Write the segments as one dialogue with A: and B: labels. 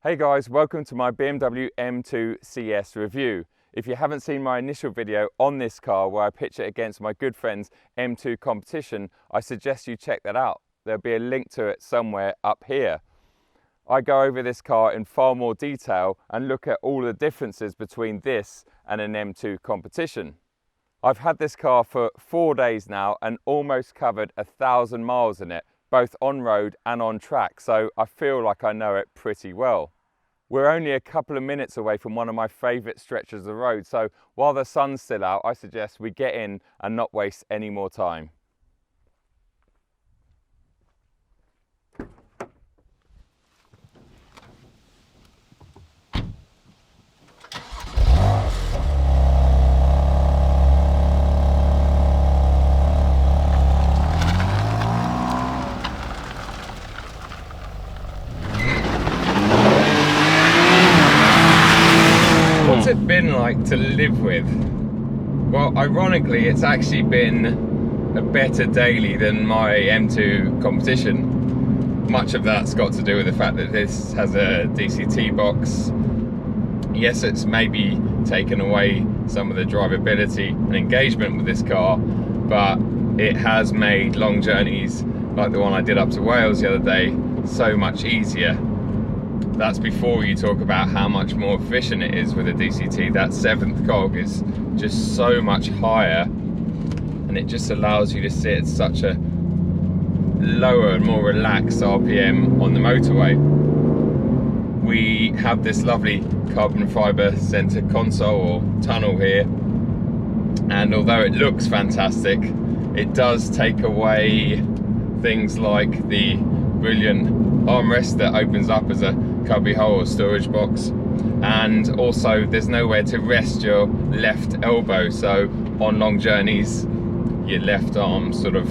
A: Hey guys, welcome to my BMW M2 CS review. If you haven't seen my initial video on this car where I pitch it against my good friend's M2 competition, I suggest you check that out. There'll be a link to it somewhere up here. I go over this car in far more detail and look at all the differences between this and an M2 competition. I've had this car for 4 days now and almost covered 1,000 miles in it, both on road and on track, so I feel like I know it pretty well. We're only a couple of minutes away from one of my favourite stretches of the road, so while the sun's still out, I suggest we get in and not waste any more time. What's it been like to live with? Well, ironically, it's actually been a better daily than my M2 competition. Much of that's got to do with the fact that this has a DCT box. Yes, it's maybe taken away some of the drivability and engagement with this car, but it has made long journeys like the one I did up to Wales the other day so much easier. That's before you talk about how much more efficient it is with a DCT. That 7th cog is just so much higher, and it just allows you to sit at such a lower and more relaxed RPM on the motorway. We have this lovely carbon fibre centre console or tunnel here, and although it looks fantastic, it does take away things like the brilliant armrest that opens up as a cubby hole or storage box, and also there's nowhere to rest your left elbow, so on long journeys your left arm sort of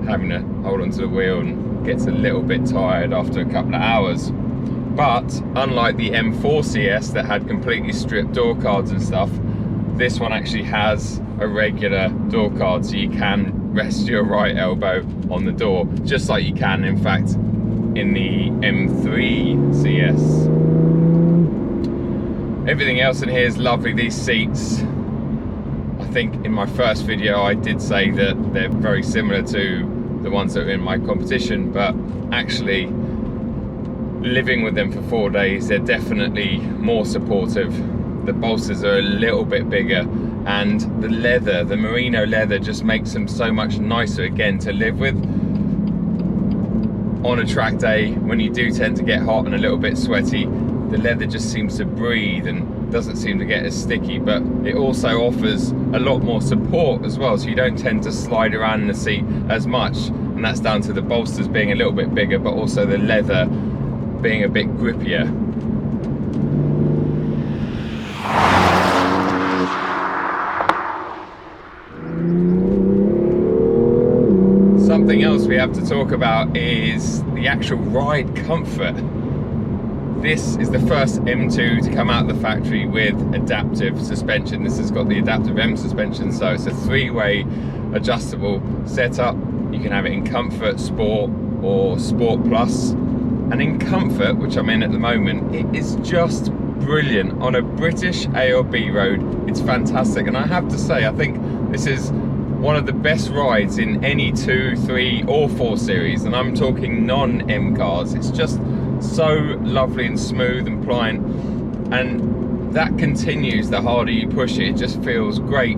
A: having to hold onto the wheel and gets a little bit tired after a couple of hours. But unlike the M4 CS that had completely stripped door cards and stuff, this one actually has a regular door card, so you can rest your right elbow on the door, just like you can in fact in the M3 CS. Everything else in here is lovely. These seats, I think in my first video I did say that they're very similar to the ones that are in my competition, but actually living with them for 4 days, they're definitely more supportive. The bolsters are a little bit bigger, and the leather, the merino leather, just makes them so much nicer again to live with. On a track day, when you do tend to get hot and a little bit sweaty, the leather just seems to breathe and doesn't seem to get as sticky, but it also offers a lot more support as well, so you don't tend to slide around in the seat as much, and that's down to the bolsters being a little bit bigger, but also the leather being a bit grippier. Something else we have to talk about is the actual ride comfort. This is the first M2 to come out of the factory with adaptive suspension. This has got the adaptive M suspension, so it's a 3-way adjustable setup. You can have it in Comfort, Sport or Sport Plus. And in Comfort, which I'm in at the moment, it is just brilliant. On a British A or B road, it's fantastic. And I have to say, I think this is one of the best rides in any 2, 3 or 4 series, and I'm talking non-M cars. It's just so lovely and smooth and pliant, and that continues the harder you push it. It just feels great.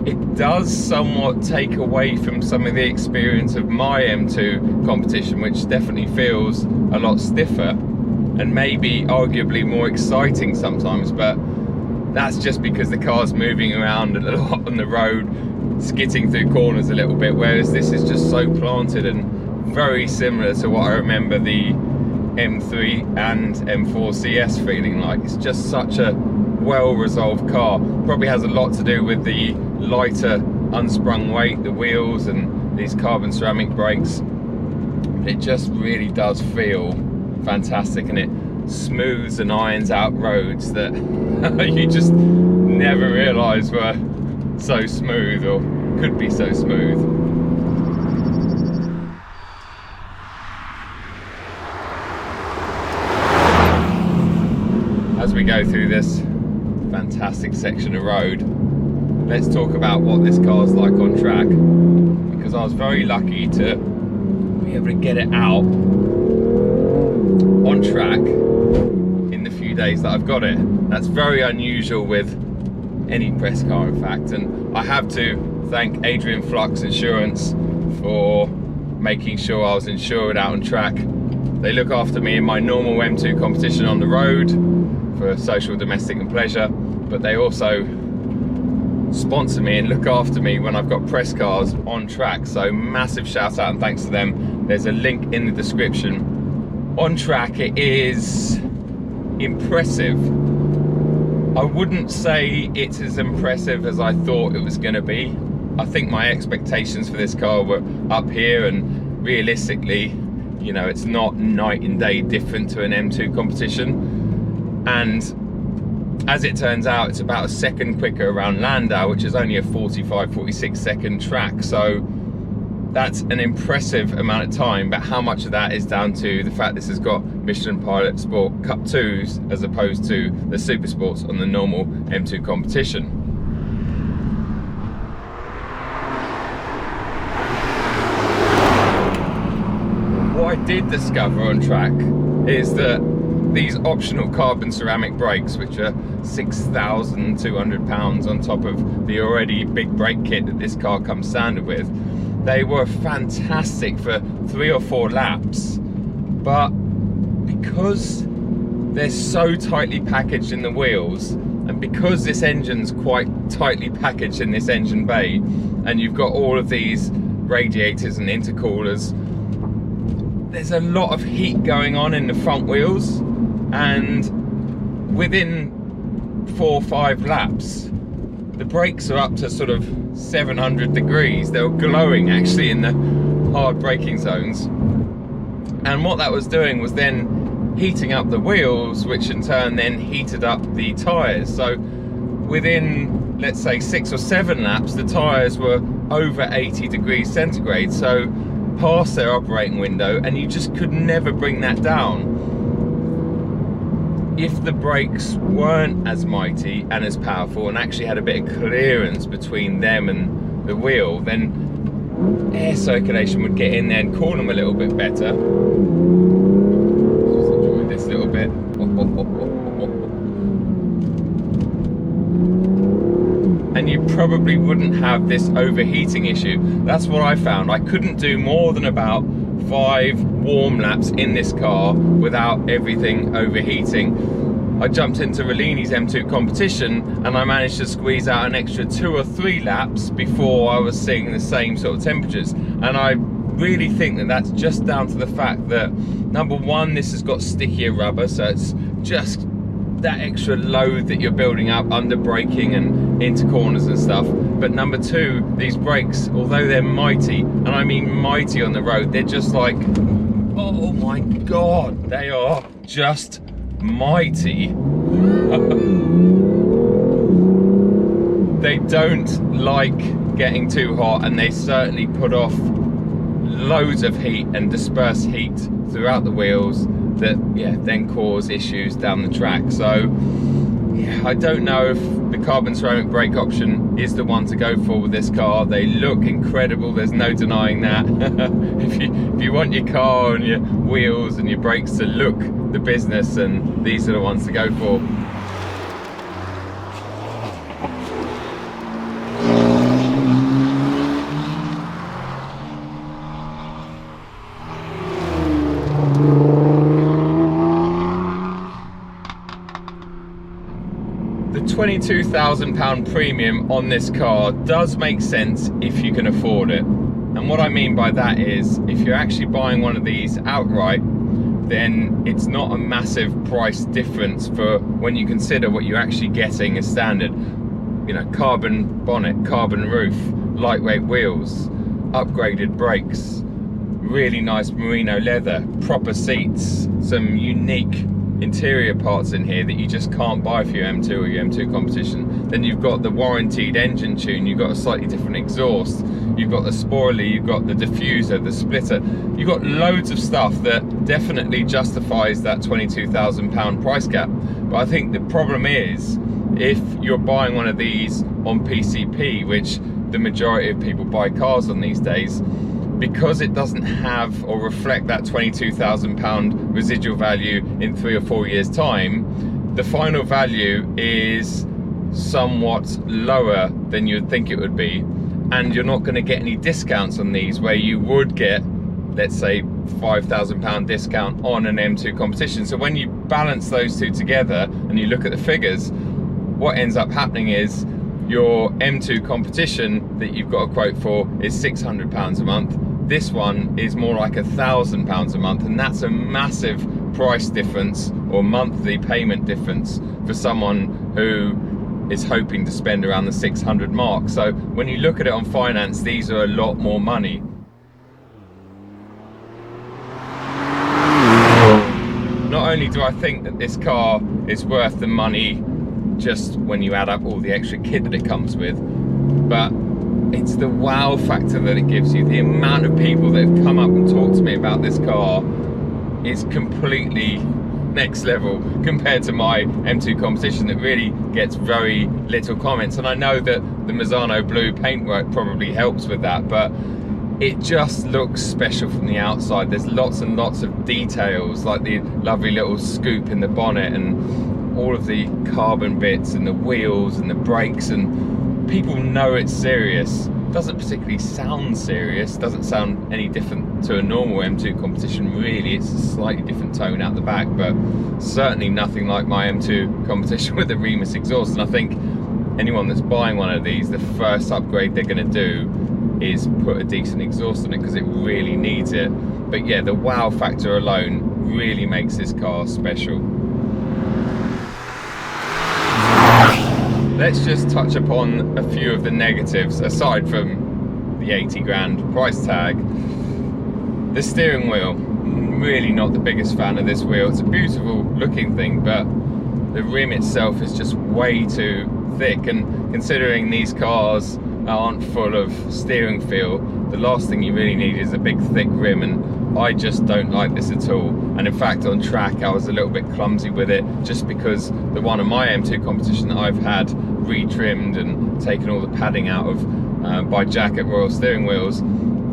A: It does somewhat take away from some of the experience of my M2 competition, which definitely feels a lot stiffer and maybe arguably more exciting sometimes, but that's just because the car's moving around a lot on the road, skidding through corners a little bit, whereas this is just so planted and very similar to what I remember the M3 and M4 CS feeling like. It's just such a well-resolved car. Probably has a lot to do with the lighter unsprung weight, the wheels and these carbon ceramic brakes, but it just really does feel fantastic, and it smooths and irons out roads that you just never realised were so smooth or could be so smooth. as we go through this fantastic section of road, let's talk about what this car's like on track, because I was very lucky to be able to get it out on track in the few days that I've got it. That's very unusual with any press car, in fact, and I have to thank Adrian Flux Insurance for making sure I was insured out on track. They look after me in my normal M2 competition on the road for social, domestic and pleasure, but they also sponsor me and look after me when I've got press cars on track. So massive shout out and thanks to them. There's a link in the description. On track, it is impressive. I wouldn't say it's as impressive as I thought it was going to be. I think my expectations for this car were up here, and realistically, you know, it's not night and day different to an M2 competition. And as it turns out, it's about a second quicker around Landau, which is only a 45-46 second track. So that's an impressive amount of time, but how much of that is down to the fact this has got Michelin Pilot Sport Cup 2s as opposed to the Super Sports on the normal M2 competition. What I did discover on track is that these optional carbon ceramic brakes, which are £6,200 on top of the already big brake kit that this car comes standard with, they were fantastic for 3 or 4 laps, but because they're so tightly packaged in the wheels, and because this engine's quite tightly packaged in this engine bay, and you've got all of these radiators and intercoolers, there's a lot of heat going on in the front wheels, and within 4 or 5 laps the brakes are up to sort of 700 degrees. They were glowing actually in the hard braking zones, and what that was doing was then heating up the wheels, which in turn then heated up the tyres. So within, let's say, 6 or 7 laps, the tyres were over 80 degrees centigrade, so past their operating window, and you just could never bring that down. If the brakes weren't as mighty and as powerful and actually had a bit of clearance between them and the wheel, then air circulation would get in there and cool them a little bit better. Just enjoy this little bit. And you probably wouldn't have this overheating issue. That's what I found. I couldn't do more than about 5 warm laps in this car without everything overheating. I jumped into Rollini's M2 competition and I managed to squeeze out an extra 2 or 3 laps before I was seeing the same sort of temperatures. And I really think that that's just down to the fact that, number one, this has got stickier rubber, so it's just that extra load that you're building up under braking and into corners and stuff. But number two, these brakes, although they're mighty, and I mean mighty on the road, they're just like, oh my god, they are just mighty. They don't like getting too hot, and they certainly put off loads of heat and disperse heat throughout the wheels that, yeah, then cause issues down the track. So yeah, I don't know if the carbon ceramic brake option is the one to go for with this car. They look incredible, there's no denying that. if you want your car and your wheels and your brakes to look the business, and these are the ones to go for. £22,000 premium on this car does make sense if you can afford it. And what I mean by that is, if you're actually buying one of these outright, then it's not a massive price difference for when you consider what you're actually getting as standard. You know, carbon bonnet, carbon roof, lightweight wheels, upgraded brakes, really nice merino leather, proper seats, some unique interior parts in here that you just can't buy for your M2 or your M2 competition. Then you've got the warranted engine tune, you've got a slightly different exhaust, you've got the spoiler, you've got the diffuser, the splitter, you've got loads of stuff that definitely justifies that £22,000 price gap. But I think the problem is, if you're buying one of these on PCP, which the majority of people buy cars on these days, because it doesn't have or reflect that £22,000 residual value in 3 or 4 years time, the final value is somewhat lower than you'd think it would be, and you're not going to get any discounts on these where you would get, let's say, £5,000 discount on an M2 competition. So when you balance those two together and you look at the figures, what ends up happening is your M2 competition that you've got a quote for is £600 a month. This one is more like £1,000 a month, and that's a massive price difference or monthly payment difference for someone who is hoping to spend around the 600 mark. So when you look at it on finance, these are a lot more money. Not only do I think that this car is worth the money just when you add up all the extra kit that it comes with, but it's the wow factor that it gives you. The amount of people that have come up and talked to me about this car is completely next level compared to my M2 competition that really gets very little comments. And I know that the Mazzano blue paintwork probably helps with that, but it just looks special from the outside. There's lots and lots of details, like the lovely little scoop in the bonnet and all of the carbon bits and the wheels and the brakes, and people know it's serious. Doesn't particularly sound serious, doesn't sound any different to a normal M2 competition really. It's a slightly different tone out the back, but certainly nothing like my M2 competition with the Remus exhaust. And I think anyone that's buying one of these, the first upgrade they're going to do is put a decent exhaust on it, because it really needs it. But yeah, the wow factor alone really makes this car special. Let's just touch upon a few of the negatives, aside from the 80 grand price tag. The steering wheel, really not the biggest fan of this wheel. It's a beautiful looking thing, but the rim itself is just way too thick, and considering these cars aren't full of steering feel, the last thing you really need is a big thick rim, and I just don't like this at all. And in fact, on track I was a little bit clumsy with it, just because the one on my M2 competition that I've had retrimmed and taken all the padding out of by Jack at Royal Steering Wheels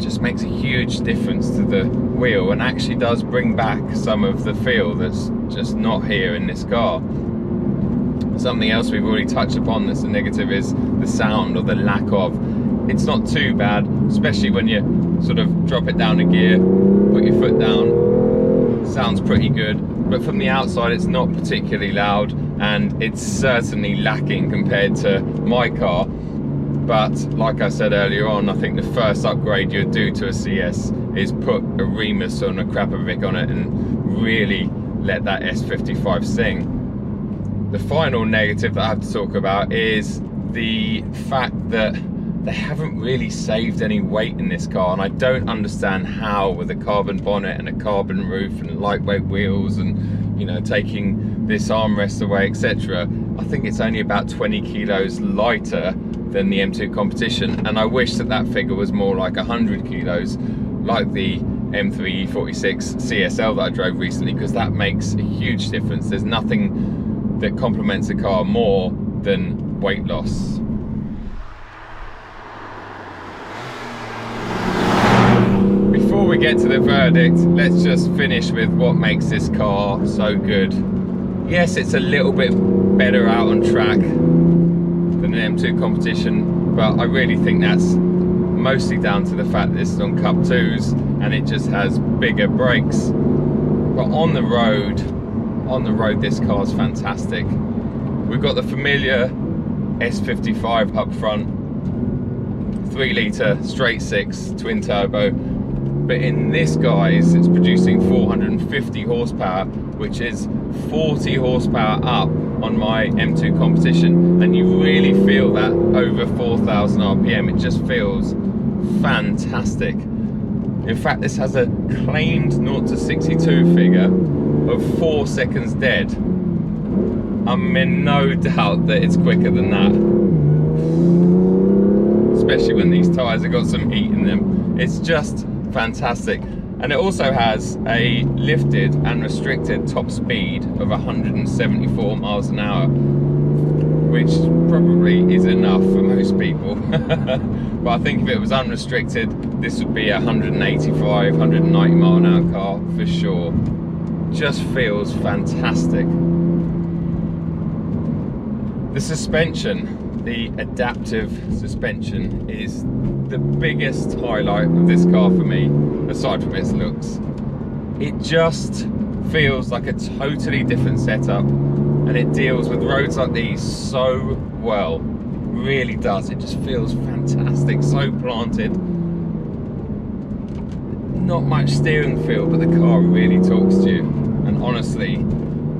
A: just makes a huge difference to the wheel, and actually does bring back some of the feel that's just not here in this car. Something else we've already touched upon that's a negative is the sound, or the lack of. It's not too bad, especially when you sort of drop it down a gear, put your foot down, sounds pretty good. But from the outside it's not particularly loud, and it's certainly lacking compared to my car. But like I said earlier on, I think the first upgrade you'd do to a CS is put a Remus or a Krapovic on it and really let that S55 sing. The final negative that I have to talk about is the fact that they haven't really saved any weight in this car, and I don't understand how, with a carbon bonnet and a carbon roof and lightweight wheels and, you know, taking this armrest away, etc. I think it's only about 20 kilos lighter than the M2 competition, and I wish that that figure was more like 100 kilos like the M3 E46 CSL that I drove recently, because that makes a huge difference. There's nothing that complements a car more than weight loss. Before we get to the verdict, let's just finish with what makes this car so good. Yes, it's a little bit better out on track than an M2 competition, but I really think that's mostly down to the fact that this is on Cup 2s and it just has bigger brakes. But on the road this car's fantastic. We've got the familiar S55 up front, 3 litre straight 6 twin turbo, but in this, guys, it's producing 450 horsepower, which is 40 horsepower up on my M2 competition, and you really feel that over 4,000 RPM. It just feels fantastic. In fact, this has a claimed 0 to 62 figure of 4 seconds dead. I'm in no doubt that it's quicker than that. especially when these tyres have got some heat in them. It's just fantastic. And it also has a lifted and restricted top speed of 174 miles an hour, which probably is enough for most people. But I think if it was unrestricted, this would be a 185, 190 mile an hour car for sure. Just feels fantastic. The suspension, the adaptive suspension, is the biggest highlight of this car for me, aside from its looks. It just feels like a totally different setup, and it deals with roads like these so well. Really does. It just feels fantastic, so planted. Not much steering feel, but the car really talks to you. And honestly,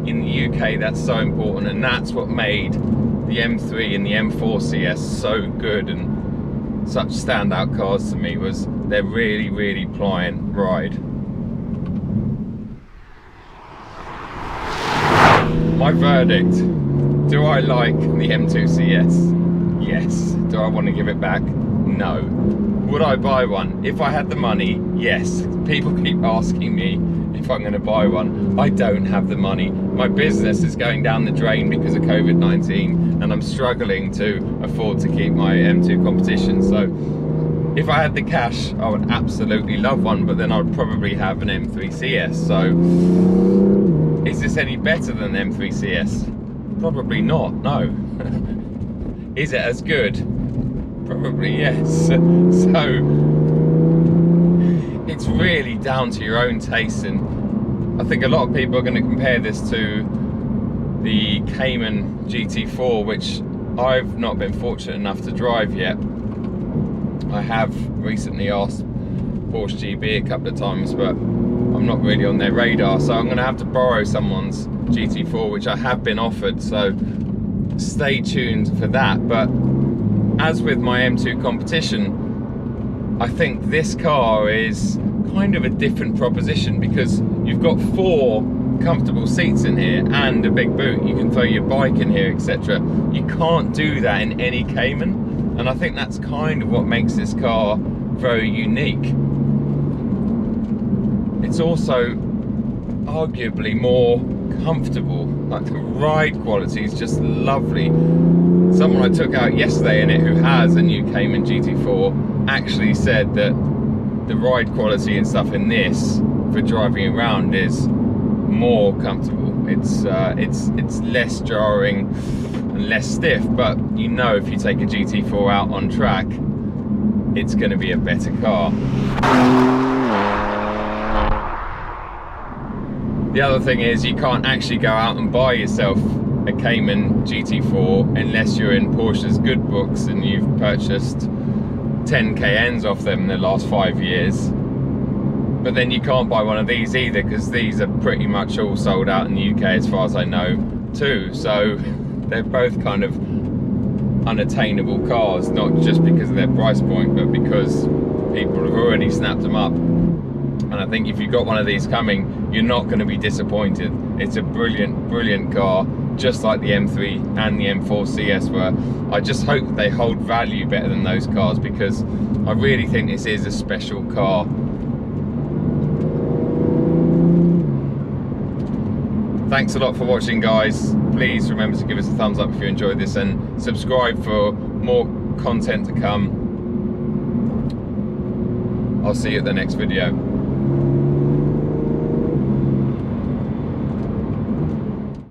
A: in the UK, that's so important, and that's what made the M3 and the M4 CS so good and such standout cars to me, was their really pliant ride. My verdict: do I like the M2 CS? Yes. Do I want to give it back? No. Would I buy one? If I had the money, yes. People keep asking me if I'm going to buy one. I don't have the money. My business is going down the drain because of COVID-19, and I'm struggling to afford to keep my M2 competition. So if I had the cash, I would absolutely love one, but then I'd probably have an M3 CS. So is this any better than M3 CS? Probably not, no. Is it as good? Probably yes. So it's really down to your own taste, and I think a lot of people are going to compare this to the Cayman GT4, which I've not been fortunate enough to drive yet. I have recently asked Porsche GB a couple of times, but I'm not really on their radar, so I'm going to have to borrow someone's GT4, which I have been offered, so stay tuned for that. But as with my M2 competition, I think this car is kind of a different proposition, because you've got 4 comfortable seats in here and a big boot. You can throw your bike in here, etc. You can't do that in any Cayman, and I think that's kind of what makes this car very unique. It's also arguably more comfortable. Like, the ride quality is just lovely. Someone I took out yesterday in it, who has a new Cayman GT4, actually said that the ride quality and stuff in this for driving around is more comfortable. It's less jarring and less stiff, but you know, if you take a GT4 out on track, it's going to be a better car. The other thing is, you can't actually go out and buy yourself a Cayman GT4 unless you're in Porsche's good books and you've purchased 10 Cayennes off them in the last 5 years. But then you can't buy one of these either, because these are pretty much all sold out in the UK as far as I know too. So they're both kind of unattainable cars, not just because of their price point, but because people have already snapped them up. And I think if you've got one of these coming, you're not going to be disappointed. It's a brilliant car, just like the M3 and the M4 CS were. I just hope that they hold value better than those cars, because I really think this is a special car. Thanks a lot for watching, guys. Please remember to give us a thumbs up if you enjoyed this, and subscribe for more content to come. I'll see you at the next video.